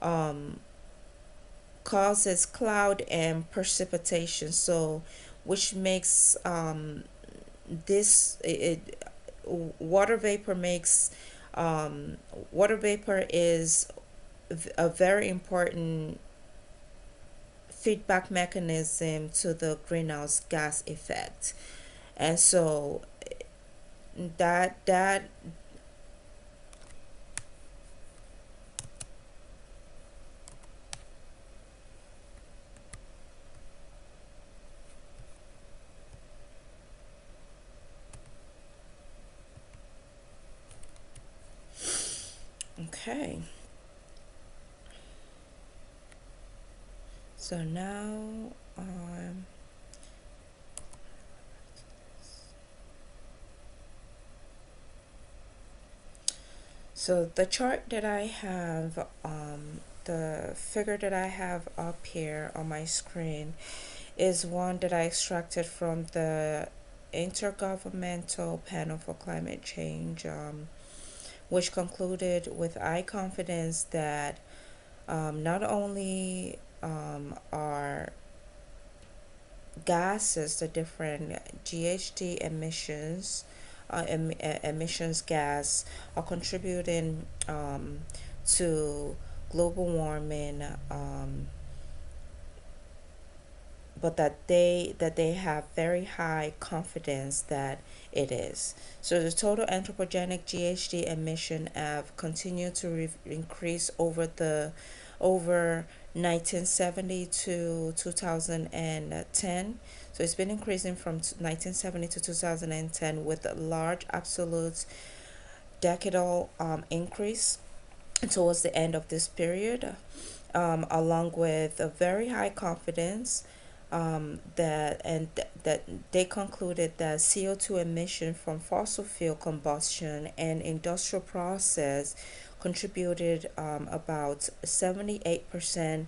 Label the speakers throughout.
Speaker 1: um, causes cloud and precipitation. So, which makes this it water vapor makes water vapor is a very important feedback mechanism to the greenhouse gas effect. And so that okay. So now so the chart that I have, the figure that I have up here on my screen is one that I extracted from the Intergovernmental Panel for Climate Change, which concluded with high confidence that not only are gases, the different GHG emissions, emissions gas, are contributing to global warming, but that they have very high confidence that it is. So the total anthropogenic GHG emission have continued to increase over 1970 to 2010. So it's been increasing from 1970 to 2010 with a large absolute decadal increase towards the end of this period, along with a very high confidence that they concluded that CO2 emission from fossil fuel combustion and industrial process contributed about 78%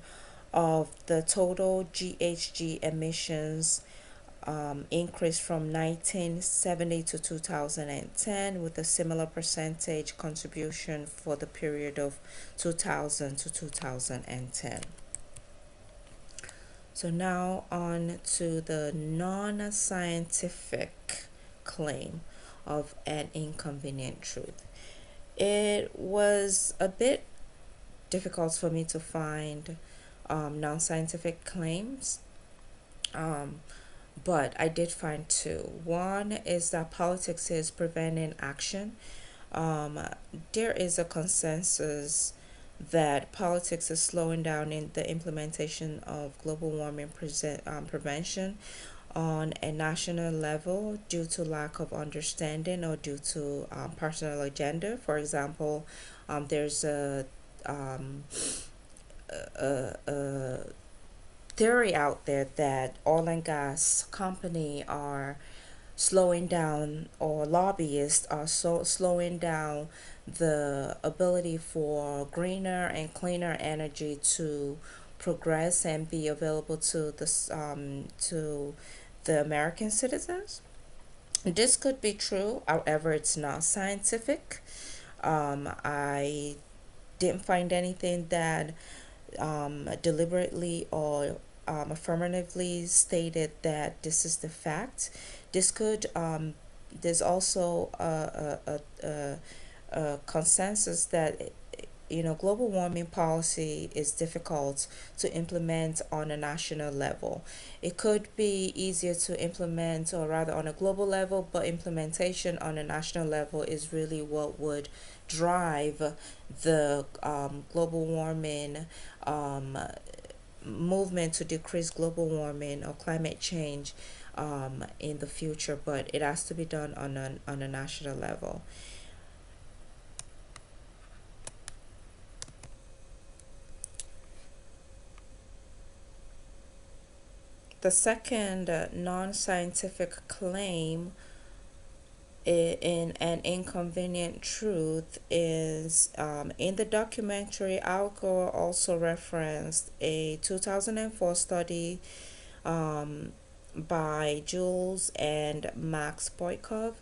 Speaker 1: of the total GHG emissions increased from 1970 to 2010, with a similar percentage contribution for the period of 2000 to 2010. So now on to the non-scientific claim of an inconvenient truth. It was a bit difficult for me to find non-scientific claims, um, but I did find two. One is that politics is preventing action. Um, there is a consensus that politics is slowing down in the implementation of global warming prevention on a national level due to lack of understanding or due to personal agenda. For example, there's um, a theory out there that oil and gas company are slowing down, or lobbyists are slowing down the ability for greener and cleaner energy to progress and be available to the American citizens. This could be true, however, it's not scientific. I didn't find anything that deliberately or affirmatively stated that this is the fact. This could there's also a consensus that global warming policy is difficult to implement on a national level. It could be easier to implement, or rather on a global level, but implementation on a national level is really what would drive the global warming um, movement to decrease global warming or climate change in the future, but it has to be done on a national level. The second non-scientific claim in an inconvenient truth is, in the documentary, Al Gore also referenced a 2004 study um, by Jules and Max Boykov,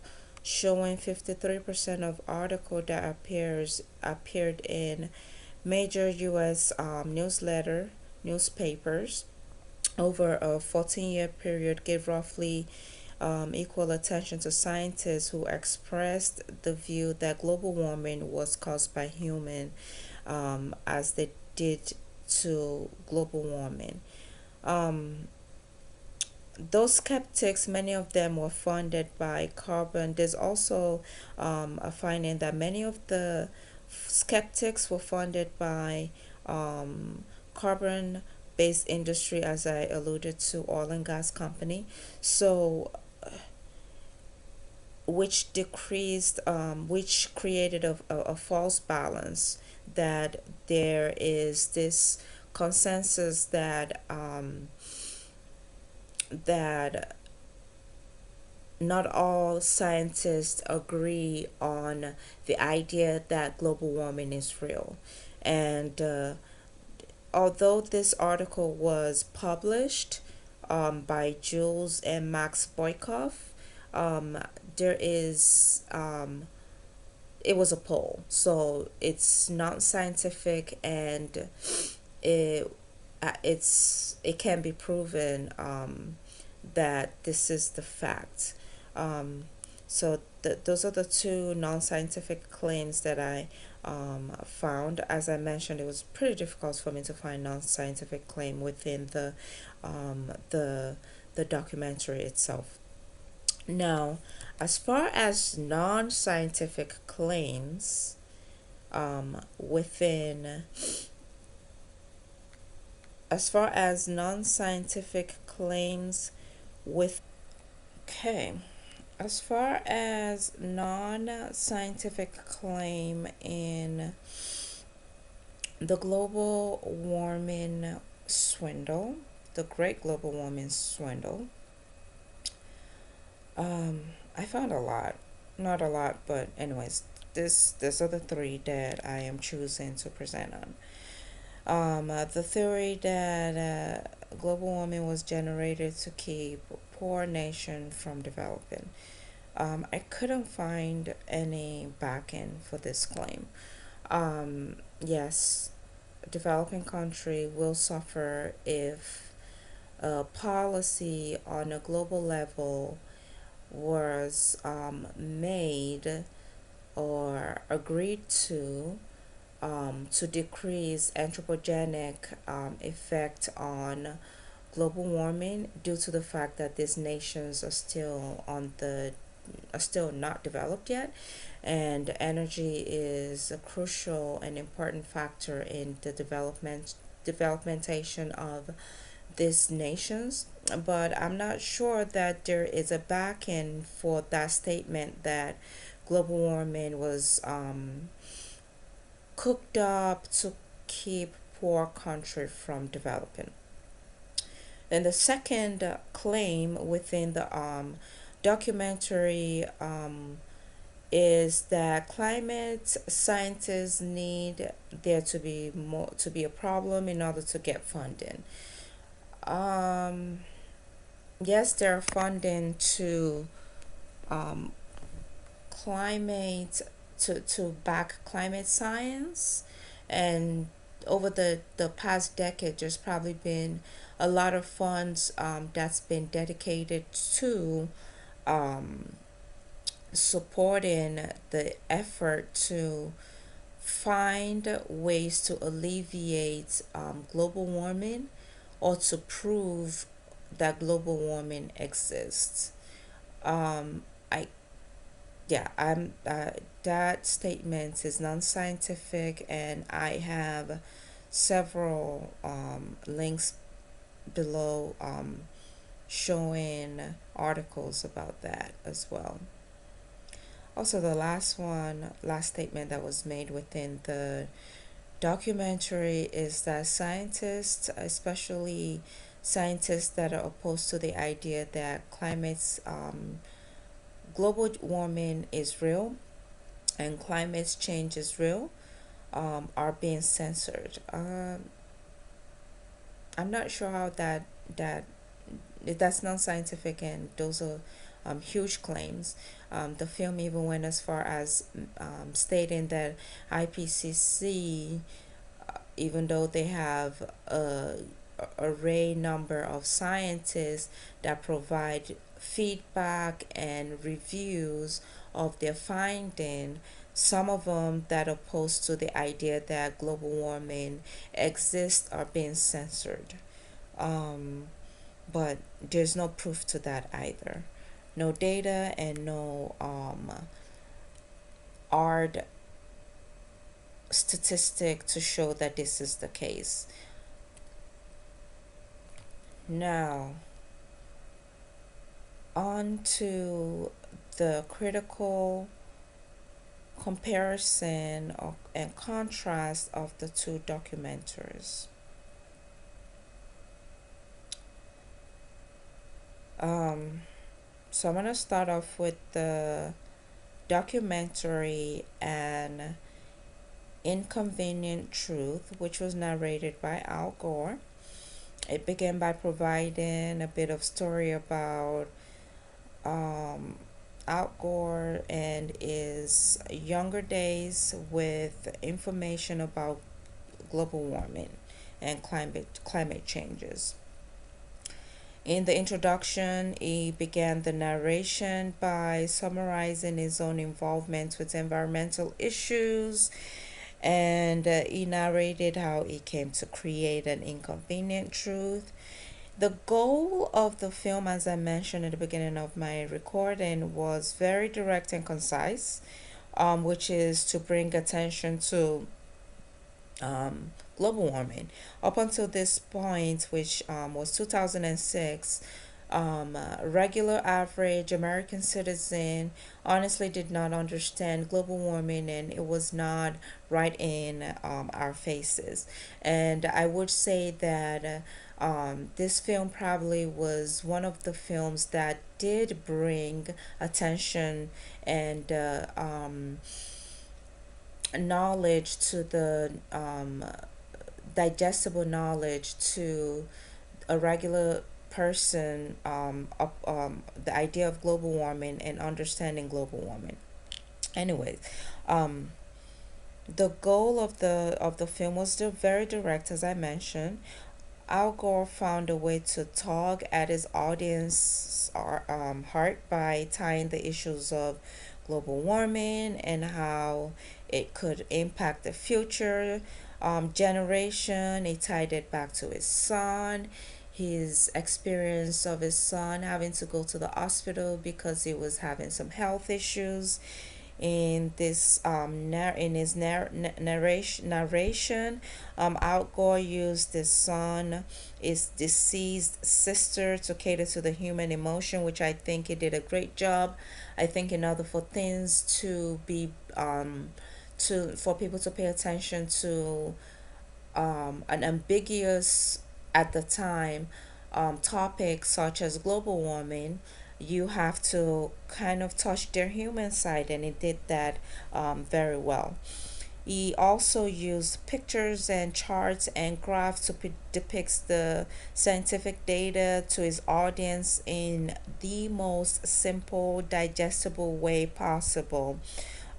Speaker 1: showing 53% of article that appeared in major U.S. Newspapers over a 14-year period gave roughly equal attention to scientists who expressed the view that global warming was caused by human, as they did to global warming. Um, those skeptics, many of them were funded by carbon. There's also a finding that many of the skeptics were funded by carbon based industry, as I alluded to, oil and gas company. So, which created a false balance, that there is this consensus that not all scientists agree on the idea that global warming is real. And although this article was published by Jules and Max Boykoff, um, there is it was a poll, so it's not scientific, and it it can be proven that this is the fact. Um, so those are the two non-scientific claims that I found. As I mentioned, it was pretty difficult for me to find non-scientific claim within um, the the documentary itself. Now, as far as non-scientific claims within as far as non-scientific claims with okay as far as non-scientific claim in the global warming swindle, the great global warming swindle, I found a lot, not a lot, but anyways, this are the three that I am choosing to present on. The theory that global warming was generated to keep poor nation from developing. I couldn't find any backing for this claim. Yes, a developing country will suffer if a policy on a global level was made or agreed to decrease anthropogenic effect on global warming, due to the fact that these nations are still not developed yet, and energy is a crucial and important factor in the developmentation of these nations. But I'm not sure that there is a backing for that statement that global warming was cooked up to keep poor country from developing. And the second claim within the documentary is that climate scientists need there to be a problem in order to get funding. Um, yes, there are funding to um, climate to back climate science, and over the past decade there's probably been a lot of funds that's been dedicated to um, supporting the effort to find ways to alleviate global warming, or to prove that global warming exists. I yeah I'm That statement is non-scientific, and I have several links below showing articles about that as well. Also, the last statement that was made within the documentary is that scientists, especially scientists that are opposed to the idea that global warming is real and climate change is real, are being censored. I'm not sure how that that's non-scientific, and those are huge claims. The film even went as far as stating that IPCC even though they have a array number of scientists that provide feedback and reviews of their finding, some of them that oppose to the idea that global warming exists are being censored. Um, but there's no proof to that either. No data and no hard statistic to show that this is the case. Now, on to the critical comparison and contrast of the two documentaries. Um, so I'm going to start off with the documentary An Inconvenient Truth, which was narrated by Al Gore. It began by providing a bit of story about um, Al Gore and his younger days with information about global warming and climate changes. In the introduction, he began the narration by summarizing his own involvement with environmental issues, and he narrated how he came to create an inconvenient truth. The goal of the film, as I mentioned at the beginning of my recording, was very direct and concise, which is to bring attention to global warming. Up until this point, which was 2006, regular average American citizen honestly did not understand global warming, and it was not right in our faces. And I would say that this film probably was one of the films that did bring attention and knowledge to the digestible knowledge to a regular person, the idea of global warming and understanding global warming. Anyways, um, the goal of the film was very direct, as I mentioned. Al Gore found a way to tug at his audience heart by tying the issues of global warming and how it could impact the future generation. He tied it back to his son, his experience of his son having to go to the hospital because he was having some health issues. In this in his narration, Al Gore used his son, his deceased sister, to cater to the human emotion, which I think he did a great job. I think in order for things to be to for people to pay attention to an ambiguous at the time topic such as global warming, you have to kind of touch their human side, and it did that very well. He also used pictures and charts and graphs to depict the scientific data to his audience in the most simple, digestible way possible.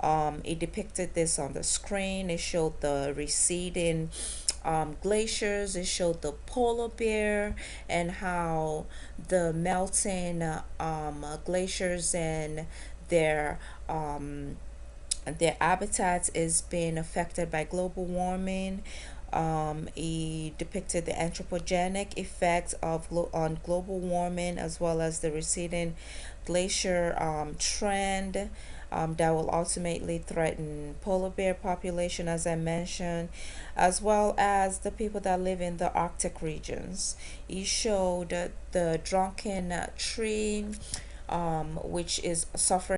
Speaker 1: It depicted this on the screen. It showed the receding glaciers. It showed the polar bear and how the melting glaciers and their um, their habitats is being affected by global warming. He depicted the anthropogenic effects of on global warming, as well as the receding glacier trend that will ultimately threaten polar bear population, as I mentioned, as well as the people that live in the Arctic regions. He showed the drunken tree, which is suffering